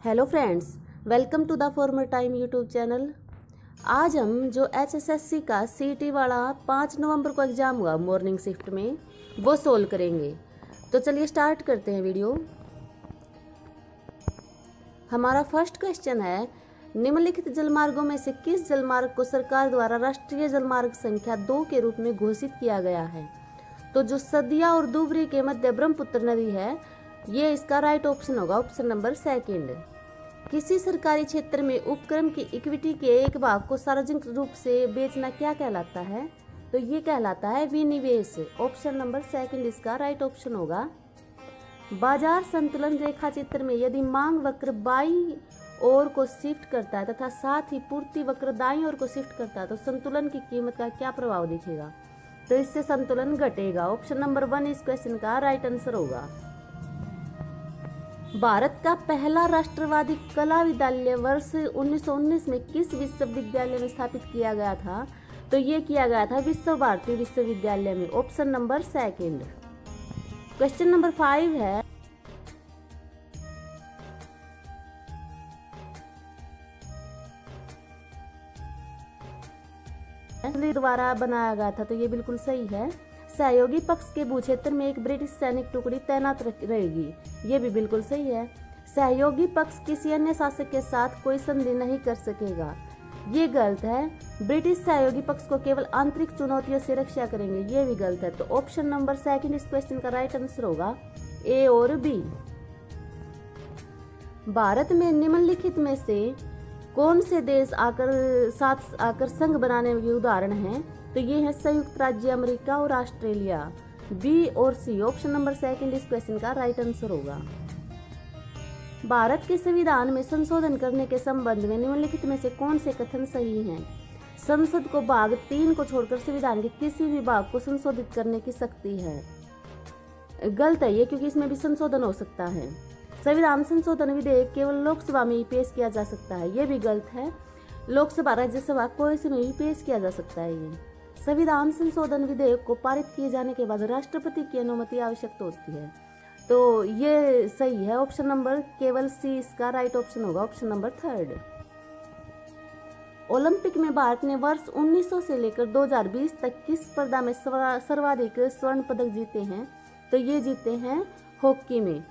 Hello friends, welcome to the former time YouTube channel. आज हम जो एचएसएससी का सीटी वाला 5 नवंबर को एग्ज़ाम हुआ मॉर्निंग शिफ्ट में, वो सोल्व करेंगे। तो चलिए स्टार्ट करते हैं वीडियो। हमारा फर्स्ट क्वेश्चन है, निम्नलिखित जलमार्गों में से किस जलमार्ग को सरकार द्वारा राष्ट्रीय जलमार्ग संख्या 2 के रूप में घोषित किया गया है? तो जो सदिया और दुबरी के मध्य ब्रह्मपुत्र नदी है, ये इसका राइट ऑप्शन होगा, ऑप्शन नंबर सेकंड। किसी सरकारी क्षेत्र में उपक्रम की इक्विटी के एक भाग को सार्वजनिक रूप से बेचना क्या कहलाता है? तो ये कहलाता है विनिवेश, ऑप्शन नंबर सेकंड इसका राइट ऑप्शन होगा। बाजार संतुलन रेखा चित्र में यदि मांग वक्र बाईं ओर को शिफ्ट करता है तथा साथ ही पूर्ति वक्र दाईं ओर को शिफ्ट करता है तो संतुलन की कीमत का क्या प्रभाव दिखेगा? तो इससे संतुलन घटेगा, ऑप्शन नंबर 1 इस क्वेश्चन का राइट आंसर होगा। भारत का पहला राष्ट्रवादी कला विद्यालय वर्ष 1919 में किस विश्वविद्यालय में स्थापित किया गया था? तो ये किया गया था विश्व भारती विश्वविद्यालय में, option number second. Question number 5 है, द्वारा बनाया गया था, तो ये बिल्कुल सही है। सहयोगी पक्ष के भूक्षेत्र में एक ब्रिटिश सैनिक टुकड़ी तैनात रहेगी, ये भी बिल्कुल सही है। सहयोगी पक्ष किसी अन्य शासक के साथ कोई संधि नहीं कर सकेगा, ये गलत है। ब्रिटिश सहयोगी पक्ष को केवल आंतरिक चुनौतियों से रक्षा करेंगे, ये भी गलत है। तो ऑप्शन नंबर सेकंड इस क्वेश्चन का राइट आंसर होगा, ए और बी। भारत में निम्नलिखित में से कौन से देश साथ आकर संघ बनाने के उदाहरण हैं? तो ये है संयुक्त राज्य अमेरिका और ऑस्ट्रेलिया, बी और सी, ऑप्शन नंबर सेकंड इस क्वेश्चन का राइट आंसर होगा। भारत के संविधान में संशोधन करने के संबंध में निम्नलिखित में से कौन से कथन सही हैं? संसद को भाग 3 को छोड़कर संविधान के किसी भी भाग को संशोधित करने की शक्ति है। गलत है ये, क्योंकि इसमें भी संशोधन हो सकता है। संविधान संशोधन विधेयक केवल लोकसभा में ही पेश किया जा सकता है, ये भी गलत है। लोकसभा राज्यसभा कोई से में भी पेश किया जा सकता है। ये संविधान संशोधन विधेयक को पारित किए जाने के बाद राष्ट्रपति की अनुमति आवश्यक होती है, तो ये सही है। ऑप्शन नंबर केवल सी इसका राइट ऑप्शन होगा, ऑप्शन नंबर 3। ओलंपिक में भारत ने वर्ष 1900 से लेकर 2020 तक किस स्पर्धा में सर्वाधिक स्वर्ण पदक जीते हैं? तो ये जीते हैं हॉकी में।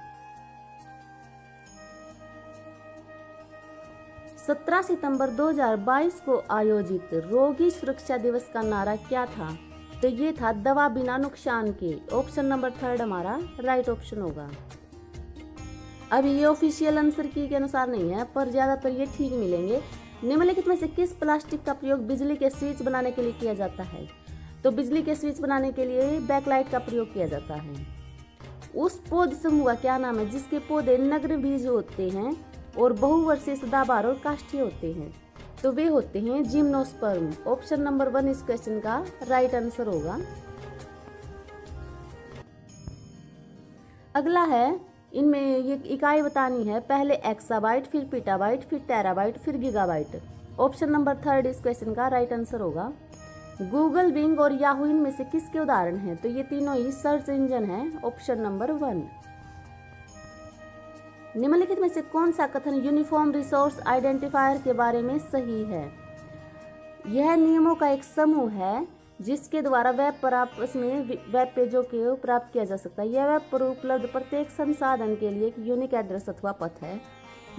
17 सितंबर 2022 को आयोजित रोगी सुरक्षा दिवस का नारा क्या था? तो ये था दवा बिना नुकसान के, ऑप्शन नंबर 3 हमारा राइट ऑप्शन होगा। अब ये ऑफिशियल आंसर की के अनुसार नहीं है, पर ज्यादातर ये ठीक मिलेंगे। निम्नलिखित में से किस प्लास्टिक का प्रयोग बिजली के स्विच बनाने के लिए किया जाता है? तो बिजली के स्विच बनाने के लिए बैकलाइट का प्रयोग किया जाता है। उस पौध समूह का क्या नाम है जिसके पौधे नग्न बीज होते हैं और बहुवर्षीय सदाबहार और काष्ठीय होते हैं? तो वे होते हैं जिम्नोस्पर्म, ऑप्शन नंबर 1 इस क्वेश्चन का राइट आंसर होगा। अगला है, इनमें ये इकाई बतानी है, पहले एक्साबाइट, फिर पीटाबाइट, फिर टेराबाइट, फिर गीगाबाइट, ऑप्शन नंबर 3 इस क्वेश्चन का राइट आंसर होगा। गूगल, बिंग और याहू इनमें से किसके उदाहरण हैं? तो ये तीनों ही सर्च इंजन है, ऑप्शन नंबर 1। निम्नलिखित में से कौन सा कथन यूनिफॉर्म रिसोर्स आइडेंटिफायर के बारे में सही है? यह नियमों का एक समूह है जिसके द्वारा वेब पर आपस में वेब पेजों को प्राप्त किया जा सकता है। यह वेब पर उपलब्ध प्रत्येक संसाधन के लिए एक यूनिक एड्रेस अथवा पथ है।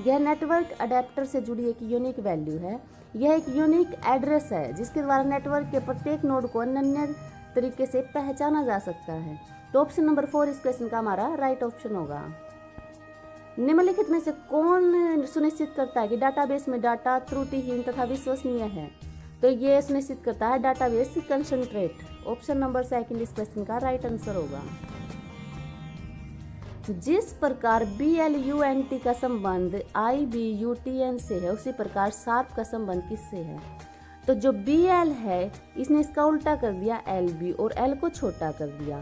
यह नेटवर्क अडेप्टर से जुड़ी एक यूनिक वैल्यू है। यह एक यूनिक एड्रेस है जिसके द्वारा नेटवर्क के प्रत्येक नोड को अनन्य तरीके से पहचाना जा सकता है। तो ऑप्शन नंबर 4 इस क्वेश्चन का हमारा राइट ऑप्शन होगा। निम्नलिखित में से कौन सुनिश्चित करता है कि डाटाबेस में डाटा त्रुटिहीन तथा विश्वसनीय है? तो ये सुनिश्चित करता है डाटाबेस कंसंट्रेट, ऑप्शन नंबर 2 इस क्वेश्चन का राइट आंसर होगा। जिस प्रकार BLUNT का संबंध IBUTN से है, उसी प्रकार शार्प का संबंध किससे है? तो जो BL है इसने इसका उल्टा कर दिया LB और L को छोटा कर दिया।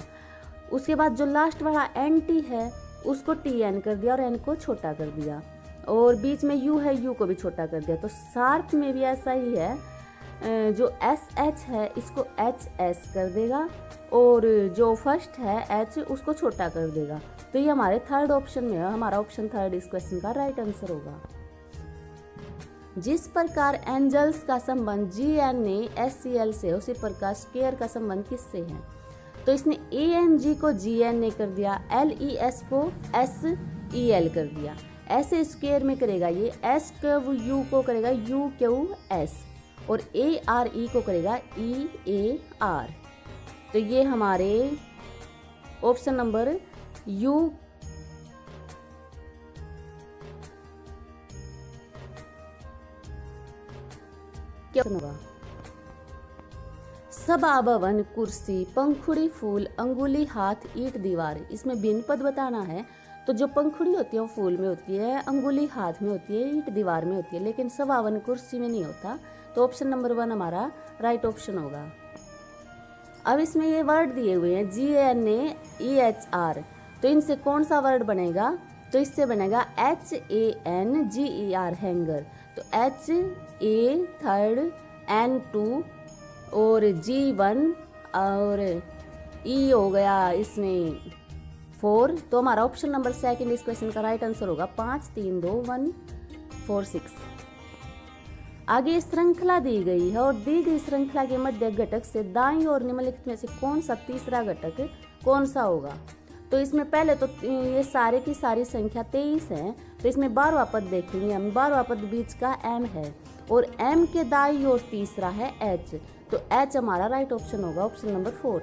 उसके बाद जो लास्ट वाला NT है उसको TN कर दिया और N को छोटा कर दिया, और बीच में U है, U को भी छोटा कर दिया। तो शार्प में भी ऐसा ही है, जो SH है इसको HS कर देगा और जो फर्स्ट है H उसको छोटा कर देगा। तो ये हमारे थर्ड ऑप्शन में है, हमारा ऑप्शन थर्ड इस क्वेश्चन का राइट आंसर होगा। जिस प्रकार एंजल्स का संबंध GNASCL से, उसी प्रकार स्क्वायर का संबंध किससे है? तो इसने ANG को GNA कर दिया, LES को SEL कर दिया। ऐसे स्क्वायर में करेगा ये SQU को करेगा UQS और ARE को करेगा EAR। तो ये हमारे ऑप्शन नंबर यू क्या होगा? सभा भवन, कुर्सी, पंखुड़ी, फूल, अंगुली, हाथ, ईंट, दीवार। इसमें भिन्न पद बताना है। तो जो पंखुड़ी होती है वो फूल में होती है, अंगुली हाथ में होती है, ईंट दीवार में होती है, लेकिन सभा भवन कुर्सी में नहीं होता। तो ऑप्शन नंबर 1 हमारा राइट ऑप्शन होगा। अब इसमें ये वर्ड दिए हुए हैं GNAEHR, तो इनसे कौन सा वर्ड बनेगा? तो इससे बनेगा HANGER हैंगर। तो HA थर्ड, N2 और G1 और E हो गया इसमें 4। तो हमारा ऑप्शन नंबर सेकंड इस क्वेश्चन का राइट आंसर होगा 5 3 2 1 4 6। आगे श्रृंखला दी गई है और दी गई श्रृंखला के मध्य घटक से दाईं और निम्नलिखित में से कौन सा तीसरा घटक कौन सा होगा? तो इसमें पहले तो ये सारे की सारी संख्या 23 है, तो इसमें 12वां पद देखेंगे हम। 12वां पद बीच का M है और M के दाईं ओर तीसरा है H, तो H हमारा राइट ऑप्शन होगा, ऑप्शन नंबर 4।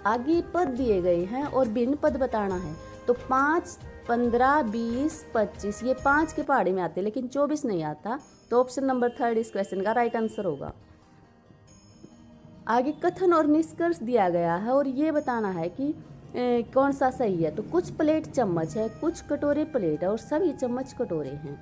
आगे पद दिए गए हैं और भिन्न पद बताना है। तो 5, 15, 20, 25 ये 5 के पहाड़ी में आते हैं, लेकिन 24 नहीं आता। तो ऑप्शन नंबर 3 इस क्वेश्चन का राइट आंसर होगा। आगे कथन और निष्कर्ष दिया गया है और ये बताना है कि कौन सा सही है। तो कुछ प्लेट चम्मच है, कुछ कटोरे प्लेट है और सभी चम्मच कटोरे हैं।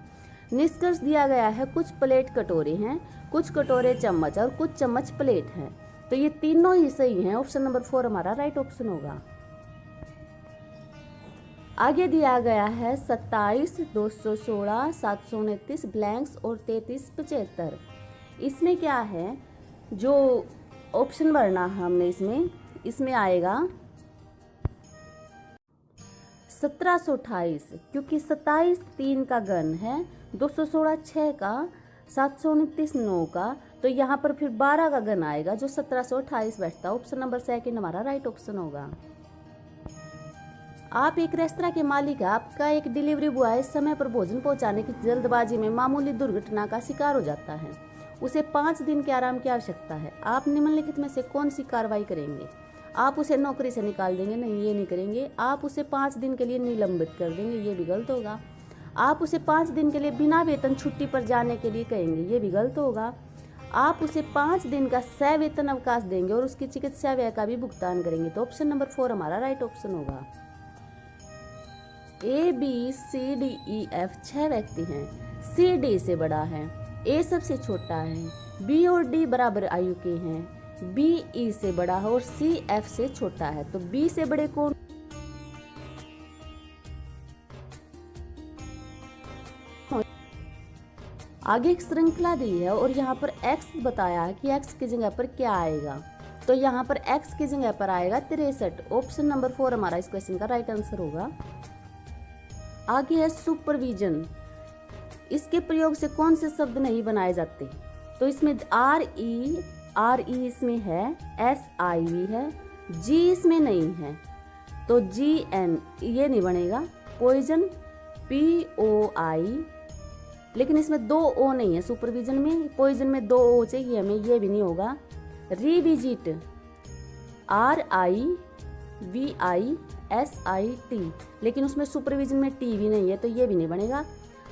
निष्कर्ष दिया गया है कुछ प्लेट कटोरे हैं, कुछ कटोरे चम्मच और कुछ चम्मच प्लेट हैं। तो ये तीनों ही सही हैं, ऑप्शन नंबर 4 हमारा राइट ऑप्शन होगा। आगे दिया गया है 27, 216, 729 ब्लैंक्स और 33, 75। इसमें क्या है, जो ऑप्शन भरना हमने इसमें आएगा 1728, क्योंकि 27 3 का घन है, 216 6 का, 729 9 का, तो यहाँ पर फिर 12 का घन आएगा जो 1728 बैठता है। ऑप्शन नंबर सेकंड हमारा राइट ऑप्शन होगा। आप एक रेस्तरां के मालिक हैं, आपका एक डिलीवरी बॉय समय पर भोजन पहुंचाने की जल्दबाजी में मामूली दुर्घटना का शिकार हो जाता है। उसे 5 दिन के आराम की आवश्यकता है। आप निम्नलिखित में से कौन सी कार्रवाई करेंगे? आप उसे नौकरी से निकाल देंगे? नहीं, ये नहीं करेंगे। आप उसे 5 दिन के लिए निलंबित कर देंगे? ये भी गलत होगा। आप उसे 5 दिन के लिए बिना वेतन छुट्टी पर जाने के लिए कहेंगे? ये भी गलत होगा। आप उसे 5 दिन का सवेतन अवकाश देंगे और उसकी चिकित्सा व्यय का भी भुगतान करेंगे? तो ऑप्शन नंबर 4 हमारा राइट ऑप्शन होगा। ABCDEF 6 व्यक्ति हैं। C D से बड़ा है, A सबसे छोटा है, B और D बराबर आयु के हैं, B E से बड़ा है और C F से छोटा है। तो B से बड़े कौन? आगे एक श्रृंखला दी है और यहाँ पर x बताया है कि x की जगह पर क्या आएगा। तो यहाँ पर x की जगह पर आएगा 63। ऑप्शन नंबर 4 हमारा इस क्वेश्चन का राइट आंसर होगा। आगे है सुपरविजन। इसके प्रयोग से कौन से शब्द नहीं बनाए जाते? तो इसमें RE इसमें है, SIV है, G इसमें नहीं है, तो GN ये नहीं बनेगा। पॉइजन POI, लेकिन इसमें 2 O नहीं है। सुपरविजन में, पॉइजन में 2 O चाहिए हमें, ये भी नहीं होगा। रिविजिट RIVISIT, लेकिन उसमें सुपरविजन में T भी नहीं है, तो ये भी नहीं बनेगा।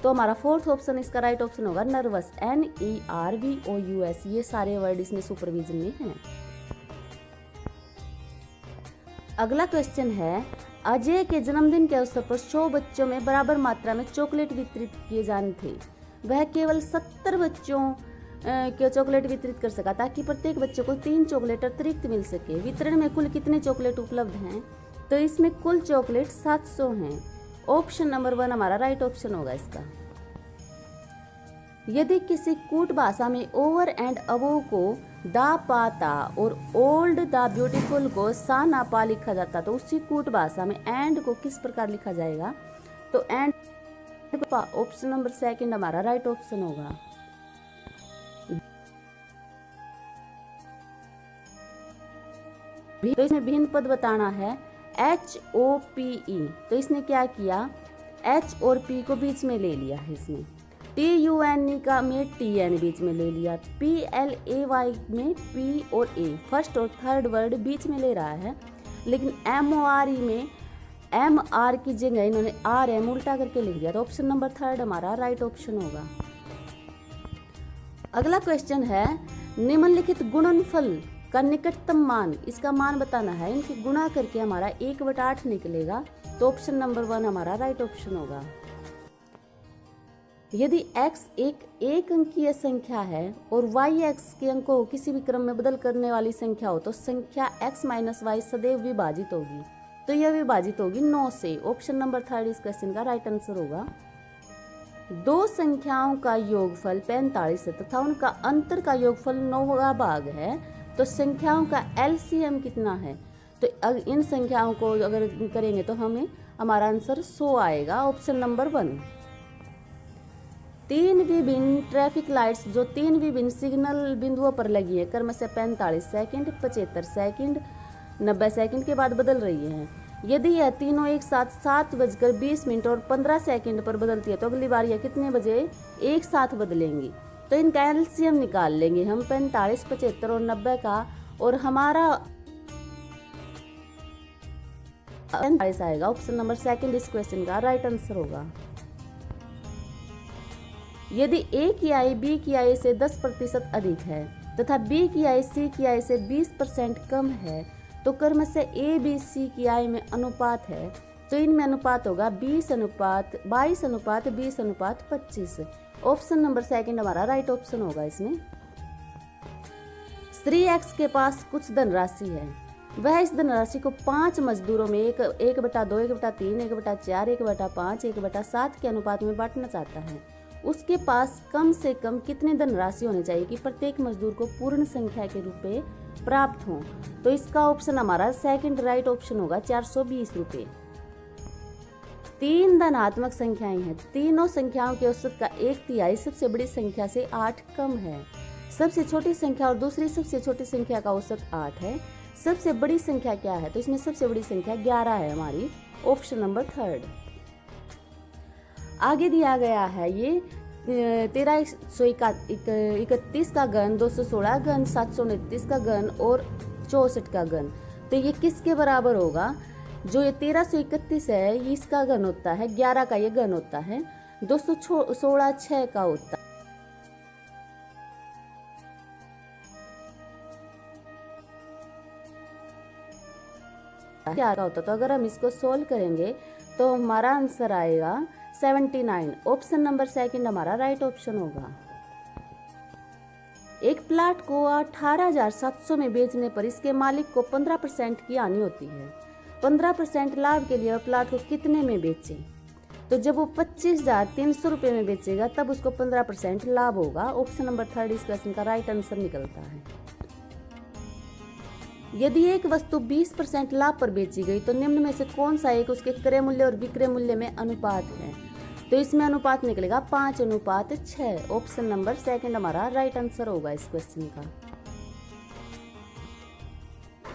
तो हमारा 4th ऑप्शन इसका राइट ऑप्शन होगा नर्वस, NERVOUS। ये सारे वर्ड इसमें सुपरविजन में हैं। अगला क्वेश्चन है, अजय के जन्मदिन के अवसर पर 100 बच्चों में बराबर मात्रा में चॉकलेट वितरित किए जाने थे। वह केवल 70 बच्चों को चॉकलेट वितरित कर सका ताकि प्रत्येक बच्चे को 3 चॉकलेट अतिरिक्त मिल सके। वितरण में कुल कितने चॉकलेट उपलब्ध हैं? तो इसमें कुल चॉकलेट 700 हैं। ऑप्शन नंबर 1 हमारा राइट ऑप्शन होगा इसका। यदि किसी कूट भाषा में ओवर एंड अबो को दा पाता और ओल्ड द ब्यूटीफुल को सा ना पा लिखा जाता, तो उसी कूट भाषा में एंड को किस प्रकार लिखा जाएगा? तो एंड ऑप्शन नंबर सेकंड हमारा राइट ऑप्शन होगा। तो इसमें भिन्न पद बताना है HOPE, तो इसने क्या किया, H और P को बीच में ले लिया है, इसमें TUNE का में TN बीच में ले लिया, PLAY में P और A फर्स्ट और थर्ड वर्ड बीच में ले रहा है, लेकिन MORE में MR की जगह इन्होंने RM उल्टा करके लिख दिया, तो ऑप्शन नंबर थर्ड हमारा राइट ऑप्शन होगा। अगला क्वेश्चन है, निम्नलिखित गुणनफल का निकटतम मान, इसका मान बताना है, इनके गुणा करके हमारा 1/8 निकलेगा, तो ऑप्शन नंबर 1 हमारा राइट ऑप्शन होगा। यदि x एक अंकीय संख्या है और y x के अंकों को किसी भी क्रम में बदल करने वाली संख्या हो, तो संख्या x माइनस वाई सदैव विभाजित होगी, तो यह विभाजित होगी 9 से, ऑप्शन नंबर थर्ड इस क्वेश्चन का राइट आंसर होगा। दो संख्याओं का योगफल 45 है तथा उनका अंतर का योगफल 9वां भाग है, तो संख्याओं का LCM कितना है? तो इन संख्याओं को अगर करेंगे तो हमारा आंसर 100 आएगा, ऑप्शन नंबर 1। 3 विभिन्न ट्रैफिक लाइट्स जो 3 विभिन्न सिग्नल बिंदुओं पर लगी है, क्रम से 45 सेकंड, 75 सेकंड, 90 सेकंड के बाद बदल रही है। यदि यह तीनों एक साथ 7:20 और 15 सेकंड पर बदलती है, तो अगली बार यह कितने बजे एक साथ बदलेंगी? तो इनका एलसीएम निकाल लेंगे हम 45, 75 और 90 का, और हमारा आएगा, ऑप्शन नंबर सेकंड इस क्वेश्चन का राइट आंसर होगा। यदि A की आय B की आय से 10% अधिक है तथा B की आय C की आय से 20% कम है, तो क्रम से A B C की आय में अनुपात है, तो इनमें अनुपात होगा 22:20:20:25, ऑप्शन नंबर सेकंड हमारा राइट ऑप्शन होगा इसमें। श्री X के पास कुछ धनराशि है, वह इस धनराशि को 5 मजदूरों में 1/2, 1/3, 1/4, 1/5, 1/7 के अनुपात में बांटना चाहता है। उसके पास कम से कम कितनी धनराशि होनी चाहिए कि प्रत्येक मजदूर को पूर्ण संख्या के रूप में प्राप्त हो? तो इसका ऑप्शन हमारा सेकंड राइट ऑप्शन होगा, 420 रुपये। 3 धनात्मक संख्याएं हैं, तीनों संख्याओं के औसत का 1/3 सबसे बड़ी संख्या से 8 कम है। सबसे छोटी संख्या और दूसरी सबसे छोटी संख्या का औसत 8 है। सबसे बड़ी संख्या क्या है? तो इसमें सबसे बड़ी संख्या 11 है हमारी, ऑप्शन नंबर थर्ड। आगे दिया गया है ये 1331 का घन, 216 घन, 729 का घन और 64 का घन, तो ये किसके बराबर होगा? जो ये 1331 है ये इसका घन होता है, 11 का ये घन होता है, 216 6 का होता है। क्या होता, तो अगर हम इसको सोल्व करेंगे तो हमारा आंसर आएगा 79, ऑप्शन नंबर सेकंड हमारा राइट ऑप्शन होगा। एक प्लाट को 18,700 में बेचने पर इसके मालिक को 15% की हानि होती है। 15% लाभ के लिए वह प्लाट को कितने में बेचे? तो जब वो 25,300 रुपये में बेचेगा तब उसको 15% लाभ होगा, ऑप्शन नंबर थर्ड इस क्वेश्चन का राइट आंसर निकलता है। यदि एक वस्तु 20% लाभ पर बेची गई तो निम्न में से कौन सा एक उसके क्रय मूल्य और विक्रय मूल्य में अनुपात है? तो इसमें अनुपात निकलेगा 5:6, ऑप्शन नंबर सेकंड हमारा राइट आंसर होगा इस क्वेश्चन का।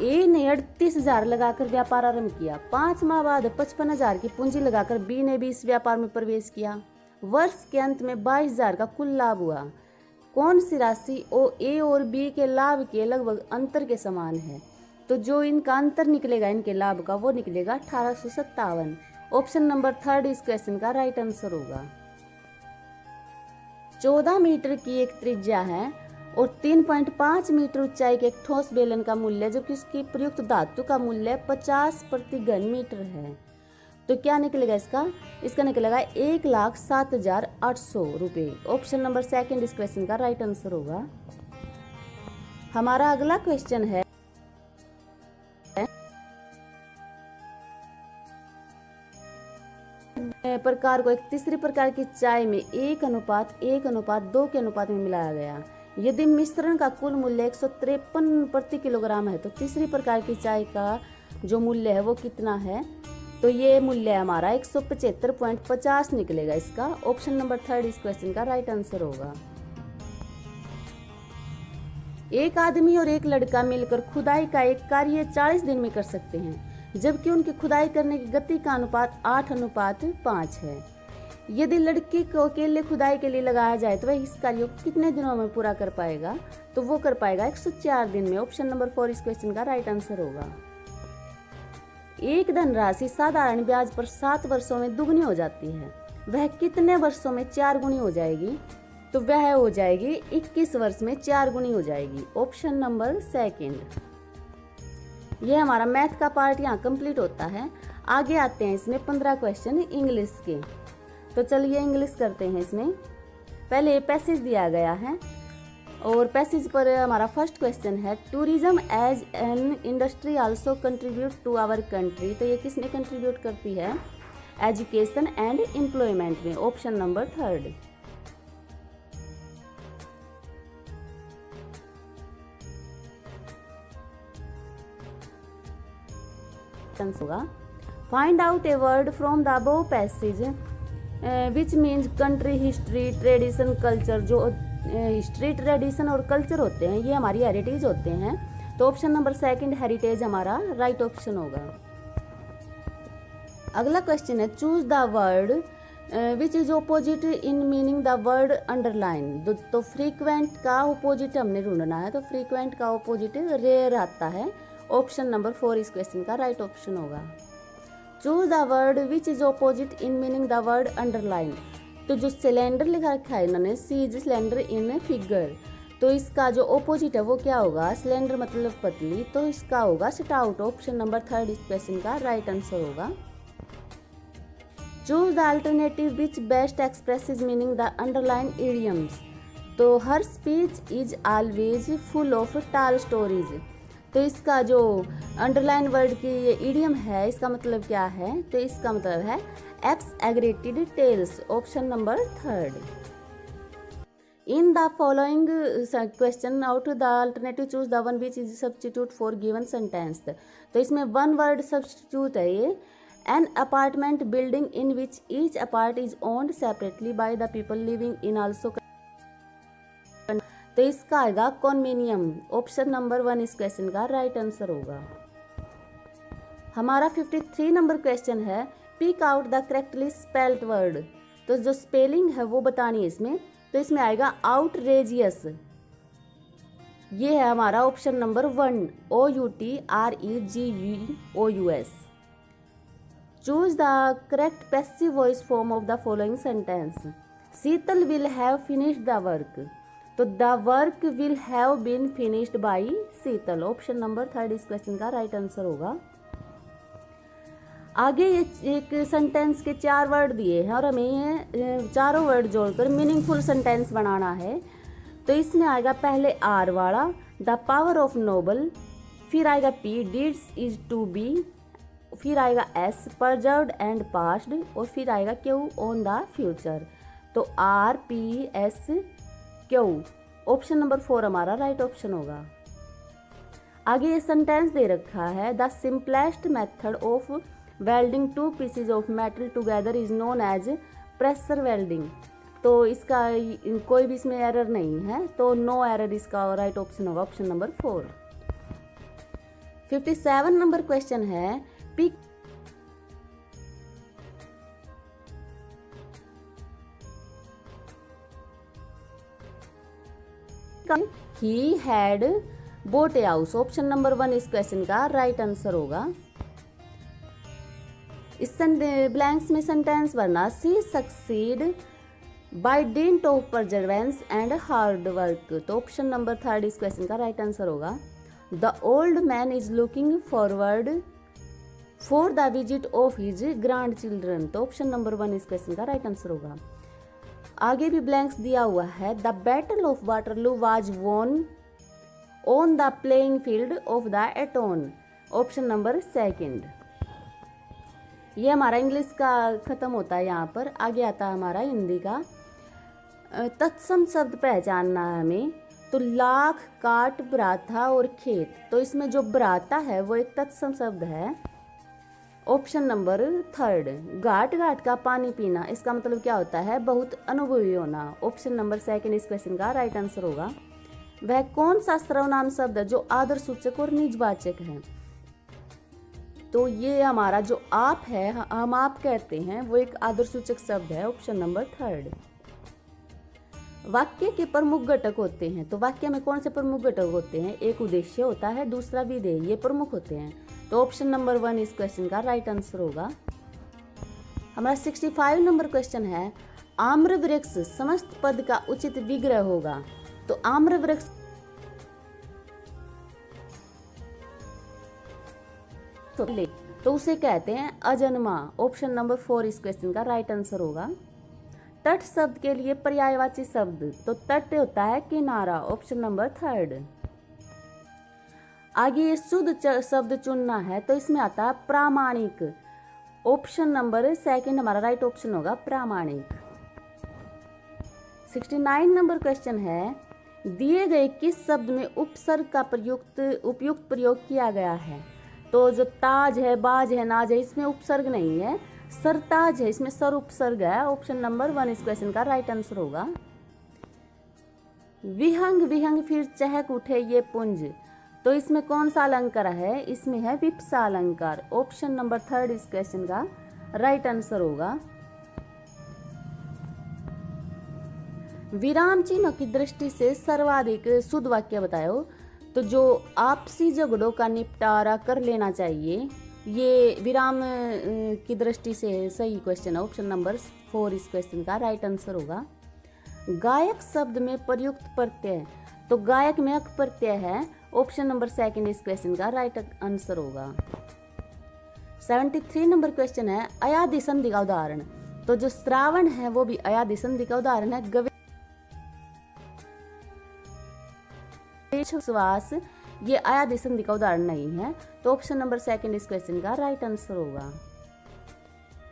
ए ने 38,000 लगाकर व्यापार आरंभ किया। 5 माह बाद 55,000 की पूंजी लगाकर बी ने भी इस व्यापार में प्रवेश किया। वर्ष के अंत में 22,000 का कुल लाभ हुआ। कौन सी राशि ए और बी के लाभ के लगभग अंतर के समान है? तो जो इनका अंतर निकलेगा इनके लाभ का वो निकलेगा 1857, ऑप्शन नंबर थर्ड इस क्वेश्चन का राइट आंसर होगा। 14 मीटर की एक त्रिज्या है और 3.5 मीटर ऊंचाई के एक ठोस बेलन का मूल्य, जबकि उसकी प्रयुक्त धातु का मूल्य 50 प्रति घन मीटर है, तो क्या निकलेगा इसका? इसका निकलेगा 1,07,800 रुपये, ऑप्शन नंबर सेकंड इस क्वेश्चन का राइट आंसर होगा। हमारा अगला क्वेश्चन है प्रकार को एक तीसरी प्रकार की चाय में 1:1:2 के अनुपात में मिलाया गया। यदि मिश्रण का कुल मूल्य 153 प्रति किलोग्राम है तो तीसरी प्रकार की चाय का जो मूल्य है वो कितना है? तो ये मूल्य हमारा 175.50 निकलेगा। इसका ऑप्शन नंबर 3 इस क्वेश्चन का राइट आंसर होगा। एक आदमी और एक लड़का मिलकर खुदाई का एक कार्य 40 दिन में कर सकते हैं, जबकि उनकी खुदाई करने की गति का अनुपात 8:5 है। यदि लड़के को अकेले खुदाई के लिए लगाया जाए तो वह इस कार्य को कितने दिनों में पूरा कर पाएगा? तो वो कर पाएगा 104 दिन में। ऑप्शन नंबर 4 इस क्वेश्चन का राइट आंसर होगा। एक धनराशि साधारण ब्याज पर 7 वर्षों में दुगनी हो जाती है, वह कितने वर्षों में 4 गुनी हो जाएगी? तो वह हो जाएगी 21 वर्ष में 4 गुनी हो जाएगी। Option number 2। यह हमारा मैथ का पार्ट यहाँ कंप्लीट होता है। आगे आते हैं इसमें 15 क्वेश्चन इंग्लिश के। तो चलिए इंग्लिश करते हैं। इसमें पहले पैसेज दिया गया है और पैसेज पर हमारा फर्स्ट क्वेश्चन है, tourism as an industry also contribute to our country. तो ये किसने कंट्रीब्यूट करती है? एजुकेशन एंड एम्प्लॉयमेंट में। ऑप्शन नंबर 3 होगा। Find out a word from the above passage which means country, history, tradition, culture. जो history, tradition और culture होते हैं ये हमारी हेरिटेज होते हैं। तो ऑप्शन नंबर 2 हेरिटेज हमारा राइट ऑप्शन होगा। अगला क्वेश्चन है, choose the word which is opposite in meaning the word underline. तो फ्रीक्वेंट का ऑपोजिट हमने ढूंढना है, तो फ्रीक्वेंट का ऑपोजिट रेयर आता है। ऑप्शन नंबर 4 इस क्वेश्चन का राइट ऑप्शन होगा। Choose the word which is opposite in meaning the word underline. तो जो सिलेंडर लिखा रखा है इन्होंने, सी इज सिलेंडर इन फिगर, तो इसका जो ऑपोजिट है वो क्या होगा? सिलेंडर मतलब पतली, तो इसका होगा स्टाउट। ऑप्शन नंबर 3 इस क्वेश्चन का राइट आंसर होगा। Choose the alternative which best expresses meaning the underline idioms. तो her speech is always full of tall stories. तो इसका जो अंडरलाइन वर्ड की ये इडियम है इसका मतलब क्या है? तो इसका मतलब है exaggerated tales. Option number 3। In the following question out the alternative choose the one which is substitute for given sentence. तो इसमें वन वर्ड सब्स्टिट्यूट है ये। An apartment building in which each apart is owned separately by the people living in also. तो इसका आएगा condominium. Option number 1 इस question का right answer होगा। हमारा 53 नंबर क्वेश्चन है, pick out the correctly spelled word. तो जो स्पेलिंग है वो बतानी है इसमें। तो इसमें आएगा आउटरेजियस। ये है हमारा option number 1, OUTREGUOUS। Choose the correct passive voice form of the following sentence. Sheetal will have finished the work. तो the work will have been finished by Sheetal. Option number 3 इस क्वेश्चन का राइट आंसर होगा। आगे ये एक सेंटेंस के 4 word दिए हैं और हमें ये चारों वर्ड जोड़कर मीनिंगफुल सेंटेंस बनाना है। तो इसमें आएगा पहले आर वाला, द पावर ऑफ नोबल, फिर आएगा P, deeds is to be, फिर आएगा एस, परजर्व्ड एंड पास्ड, और फिर आएगा क्यू, ऑन द फ्यूचर। तो R P S Q. Option number 4 हमारा राइट ऑप्शन होगा। आगे ये सेंटेंस दे रखा है, the simplest method of welding 2 pieces of metal together is known as pressure welding. तो इसका कोई भी इसमें एरर नहीं है, तो नो एरर इसका राइट ऑप्शन होगा। Option number 4। 57 नंबर क्वेश्चन है, pick he had bought a house. Option number 1 इस क्वेश्चन का राइट आंसर होगा। इस ब्लैंक्स में सेंटेंस भरना, she succeed by dint of perseverance and hard work. तो ऑप्शन नंबर 3 इस क्वेश्चन का राइट आंसर होगा। The old man is looking forward for the visit of his grand children. तो option number 1 इस question का right answer होगा। आगे भी ब्लैंक्स दिया हुआ है, the battle of Waterloo was won on the playing field of the Eton. Option number 2। ये हमारा इंग्लिश का खत्म होता है यहाँ पर। आगे आता है हमारा हिंदी का। तत्सम शब्द पहचानना है हमें। तो लाख, काट, भ्राता और खेत, तो इसमें जो भ्राता है वो एक तत्सम शब्द है। ऑप्शन नंबर 3, घाट घाट का पानी पीना, इसका मतलब क्या होता है? बहुत अनुभवी होना। ऑप्शन नंबर 2 इस क्वेश्चन का राइट आंसर होगा। वह कौन सा सर्वनाम शब्द है जो आदर सूचक और निजवाचक है? तो ये हमारा जो आप है, हम आप कहते हैं, वो एक आदर सूचक शब्द है। Option number 3। वाक्य के प्रमुख घटक होते हैं। तो वाक्य में कौन से प्रमुख घटक होते हैं? एक उद्देश्य होता है, दूसरा विधेय, ये प्रमुख होते हैं। तो ऑप्शन नंबर 1 इस क्वेश्चन का राइट आंसर होगा। हमारा 65 नंबर क्वेश्चन है, आम्र वृक्ष समस्त पद का उचित विग्रह होगा। तो आम्र वृक्ष तो उसे कहते हैं अजन्मा। ऑप्शन नंबर 4 इस क्वेश्चन का राइट आंसर होगा। तट शब्द के लिए पर्यायवाची शब्द, तो तट होता है किनारा। Option number 3। आगे ये शुद्ध शब्द चुनना है, तो इसमें आता है प्रामाणिक। ऑप्शन नंबर 2 हमारा राइट ऑप्शन होगा, प्रामाणिक। 69 नंबर क्वेश्चन है, दिए गए किस शब्द में उपसर्ग का उपयुक्त प्रयोग किया गया है? तो जो ताज है, बाज है, नाज है, इसमें उपसर्ग नहीं है। सरताज है, इसमें सर उपसर्ग है। ऑप्शन नंबर 1 इस क्वेश्चन का राइट आंसर होगा। विहंग विहंग फिर चहक उठे ये पुंज, तो इसमें कौन सा अलंकार है? इसमें है विप्सा अलंकार। ऑप्शन नंबर 3 इस क्वेश्चन का राइट आंसर होगा। विराम चिन्हों की दृष्टि से सर्वाधिक शुद्ध वाक्य बताओ। तो जो आपसी झगड़ों का निपटारा कर लेना चाहिए, ये विराम की दृष्टि से सही क्वेश्चन है। ऑप्शन नंबर 4 इस क्वेश्चन का राइट आंसर होगा। गायक शब्द में प्रयुक्त प्रत्यय, तो गायक में अक प्रत्यय है। ऑप्शन नंबर 2 इस क्वेश्चन का राइट आंसर होगा। 73 नंबर क्वेश्चन है, अयादि संधि का उदाहरण। तो जो श्रावण है वो भी अयादि संधि का उदाहरण है। श्वास ये अयादि संधि का उदाहरण नहीं है। तो ऑप्शन नंबर 2 इस क्वेश्चन का राइट आंसर होगा।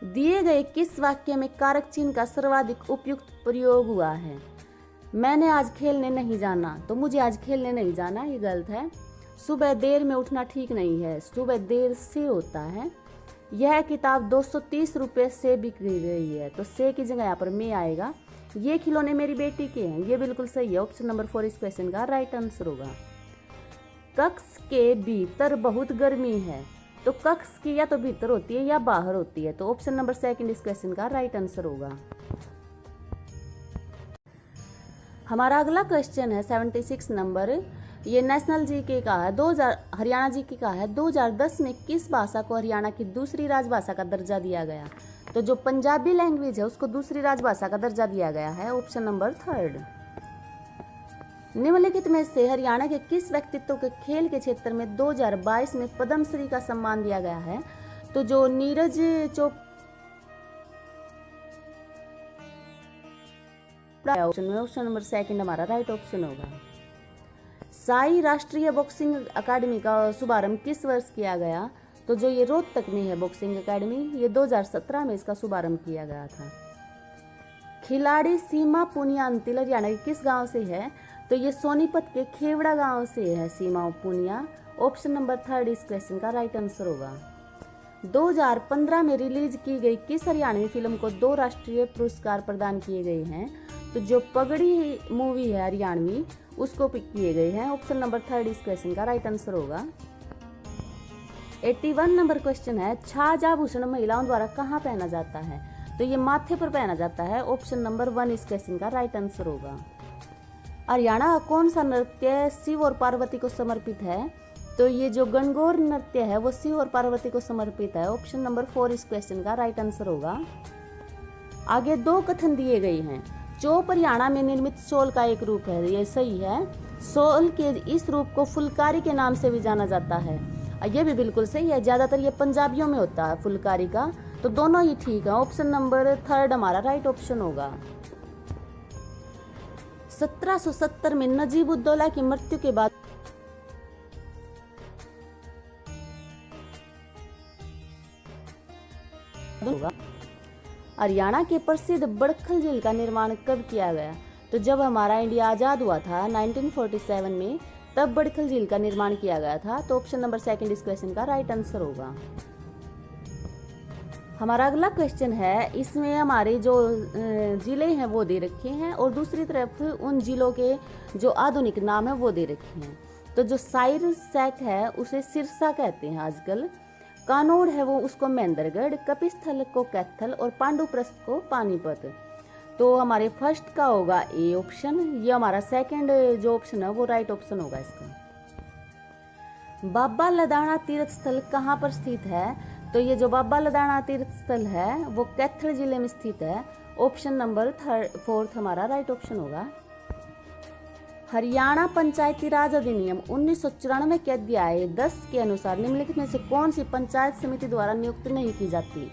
दिए गए किस वाक्य में कारक चिन्ह का सर्वाधिक उपयुक्त प्रयोग हुआ है? मैंने आज खेलने नहीं जाना, तो मुझे आज खेलने नहीं जाना, ये गलत है। सुबह देर में उठना ठीक नहीं है, सुबह देर से होता है। यह किताब 230 रुपये से बिक रही है, तो से की जगह यहाँ पर में आएगा। ये खिलौने मेरी बेटी के हैं, ये बिल्कुल सही है। ऑप्शन नंबर 4 इस क्वेश्चन का राइट आंसर होगा। कक्ष के भीतर बहुत गर्मी है, तो कक्ष की या तो भीतर होती है या बाहर होती है। तो ऑप्शन नंबर 2 इस क्वेश्चन का राइट आंसर होगा। हमारा अगला क्वेश्चन है 76 नंबर, ये नेशनल जीके का है। 2000 हरियाणा जीके का है। 2010 में किस भाषा को हरियाणा की दूसरी राजभाषा का दर्जा दिया गया? तो जो पंजाबी लैंग्वेज है उसको दूसरी राजभाषा का दर्जा दिया गया है। Option number 3। निम्नलिखित में से हरियाणा के किस व्यक्तित्व के खेल के क्षेत्र में 2022 में पद्मश्री का सम्मान दिया गया है? तो जो नीरज चोपड़ा, ऑप्शन नंबर 2 हमारा राइट ऑप्शन होगा। साई राष्ट्रीय बॉक्सिंग अकादमी का शुभारंभ किस वर्ष किया गया? तो जो ये रोहतक में है बॉक्सिंग एकेडमी, ये 2017 में इसका शुभारंभ किया गया था। खिलाड़ी सीमा पुनिया अंतिल हरियाणा के किस गांव से है? तो ये सोनीपत के खेवड़ा गांव से है सीमा पुनिया। ऑप्शन नंबर 3 इस क्वेश्चन का राइट आंसर होगा। 2015 में रिलीज की गई किस हरियाणवी फिल्म को 2 राष्ट्रीय पुरस्कार प्रदान किए गए हैं? तो जो पगड़ी मूवी है हरियाणवी, उसको पिक किए गए हैं। ऑप्शन नंबर 3 इस क्वेश्चन का राइट आंसर होगा। 81 नंबर क्वेश्चन है, छाज आभूषण महिलाओं द्वारा कहाँ पहना जाता है? तो ये माथे पर पहना जाता है। ऑप्शन नंबर 1 इस क्वेश्चन का राइट आंसर होगा। हरियाणा का कौन सा नृत्य शिव और पार्वती को समर्पित है? तो ये जो गणगौर नृत्य है वो शिव और पार्वती को समर्पित है। ऑप्शन नंबर 4 इस क्वेश्चन का राइट आंसर होगा। आगे 2 कथन दिए गए हैं। चोप हरियाणा में निर्मित शॉल का एक रूप है, ये सही है। शॉल के इस रूप को फुलकारी के नाम से भी जाना जाता है, ये भी बिल्कुल सही है। ज्यादातर ये पंजाबियों में होता है फुलकारी का, तो दोनों ही ठीक है। ऑप्शन नंबर 3 हमारा राइट ऑप्शन होगा। 1770 में नजीब उद्दौला की मृत्यु के बाद होगा। हरियाणा के प्रसिद्ध बड़खल झील का निर्माण कब किया गया? तो जब हमारा इंडिया आज़ाद हुआ था 1947 में, तब बड़खल झील का निर्माण किया गया था। तो ऑप्शन नंबर सेकंड इस क्वेश्चन का राइट आंसर होगा। हमारा अगला क्वेश्चन है, इसमें हमारे जो जिले हैं वो दे रखे हैं और दूसरी तरफ उन जिलों के जो आधुनिक नाम है वो दे रखे हैं। तो जो साइर सैक है उसे सिरसा कहते हैं आजकल, कानोड़ है वो उसको महेंद्रगढ़, कपिस्थल को कैथल और पांडुप्रस्थ को पानीपत। तो हमारे फर्स्ट का होगा ए ऑप्शन, ये हमारा सेकंड जो ऑप्शन है वो राइट ऑप्शन होगा इसका। बाबा लदाना तीर्थ स्थल कहाँ पर स्थित है? तो ये जो बाबा लदाना तीर्थ स्थल है वो कैथल जिले में स्थित है। ऑप्शन नंबर फोर्थ हमारा राइट ऑप्शन होगा। हरियाणा पंचायती राज अधिनियम 1994 के अध्याय 10 के अनुसार निम्नलिखित में से कौन सी पंचायत समिति द्वारा नियुक्त नहीं की जाती?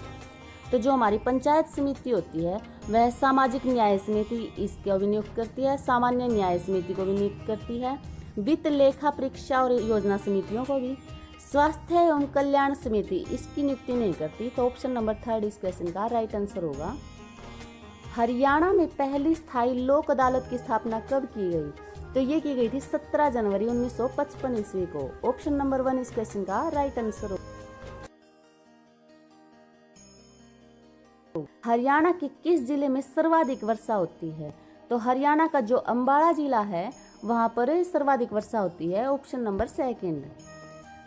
तो जो हमारी पंचायत समिति होती है वह सामाजिक न्याय समिति इसको भी नियुक्त करती है, सामान्य न्याय समिति को भी नियुक्त करती है, वित्त लेखा परीक्षा और योजना समितियों को भी, स्वास्थ्य एवं कल्याण समिति इसकी नियुक्ति नहीं करती। तो ऑप्शन नंबर थर्ड इस क्वेश्चन का राइट आंसर होगा। हरियाणा में पहली स्थायी लोक अदालत की स्थापना कब की गई? तो ये की गई थी 17 जनवरी 1955 ईस्वी को। ऑप्शन नंबर 1 इस क्वेश्चन का राइट आंसर होगा। हरियाणा के किस जिले में सर्वाधिक वर्षा होती है? तो हरियाणा का जो अंबाला जिला है वहां पर सर्वाधिक वर्षा होती है। Option number second.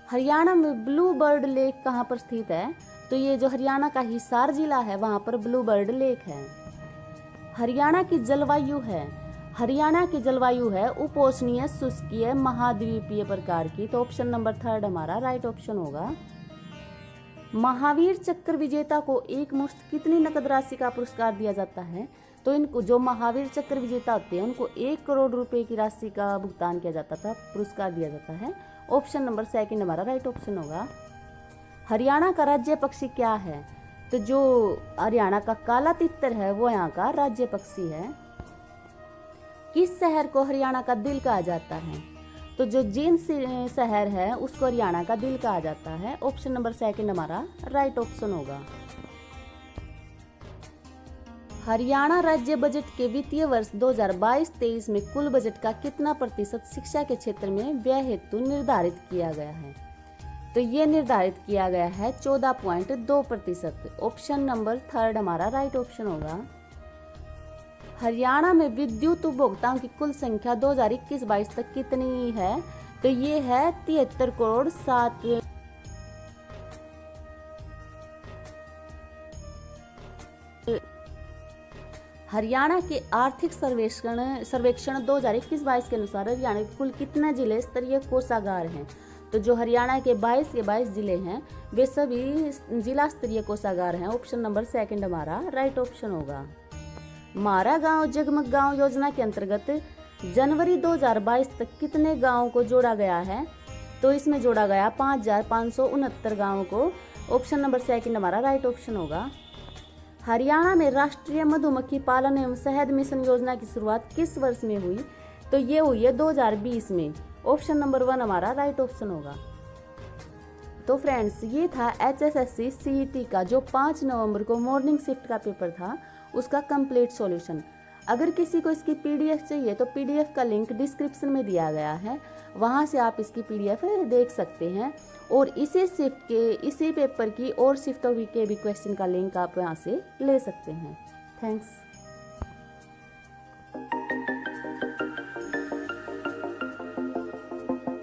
हरियाणा में ब्लू बर्ड लेक कहाँ पर स्थित है? तो ये जो हरियाणा का हिसार जिला है वहां पर ब्लू बर्ड लेक है। हरियाणा की जलवायु है उपोष्णीय, शुष्कीय, महाद्वीपीय प्रकार की। तो ऑप्शन नंबर थर्ड हमारा राइट ऑप्शन होगा। महावीर चक्र विजेता को एक मुश्त कितनी नकद राशि का पुरस्कार दिया जाता है? तो इनको जो महावीर चक्र विजेता होते हैं उनको 1 करोड़ रुपए की राशि का भुगतान किया जाता था, पुरस्कार दिया जाता है। ऑप्शन नंबर सेकंड हमारा राइट ऑप्शन होगा। हरियाणा का राज्य पक्षी क्या है? तो जो हरियाणा का काला तितर है वो यहाँ का राज्य पक्षी है। किस शहर को हरियाणा का दिल कहा जाता है? तो जो जींद शहर है उसको हरियाणा का दिल कहा जाता है। ऑप्शन नंबर सेकंड हमारा राइट ऑप्शन होगा। हरियाणा राज्य बजट के वित्तीय वर्ष 2022-23 में कुल बजट का कितना प्रतिशत शिक्षा के क्षेत्र में व्यय हेतु निर्धारित किया गया है? तो ये निर्धारित किया गया है 14.2%। ऑप्शन नंबर थर्ड हमारा राइट ऑप्शन होगा। हरियाणा में विद्युत उपभोक्ताओं की कुल संख्या 2021-22 तक कितनी है? तो ये है 73 करोड़ 7। हरियाणा के आर्थिक सर्वेक्षण 2021-22 के अनुसार हरियाणा के कुल कितने जिले स्तरीय कोषागार हैं? तो जो हरियाणा के 22 के 22 जिले हैं वे सभी जिला स्तरीय कोषागार हैं। ऑप्शन नंबर सेकंड हमारा राइट ऑप्शन होगा। मारा गांव जगमग गांव योजना के अंतर्गत जनवरी 2022 तक कितने गांवों को जोड़ा गया है? तो इसमें जोड़ा गया 5569 गांवों को। ऑप्शन नंबर सेकंड हमारा राइट ऑप्शन होगा। हरियाणा में राष्ट्रीय मधुमक्खी पालन एवं शहद मिशन योजना की शुरुआत किस वर्ष में हुई? तो ये हुई है 2020 में। ऑप्शन नंबर 1 हमारा राइट ऑप्शन होगा। तो फ्रेंड्स ये था HSSC CET का जो 5 नवंबर को मॉर्निंग शिफ्ट का पेपर था उसका कंप्लीट सॉल्यूशन। अगर किसी को इसकी PDF चाहिए तो PDF का लिंक डिस्क्रिप्शन में दिया गया है, वहां से आप इसकी PDF देख सकते हैं। और इसी पेपर की और शिफ्ट के भी क्वेश्चन का लिंक आप यहाँ से ले सकते हैं। थैंक्स।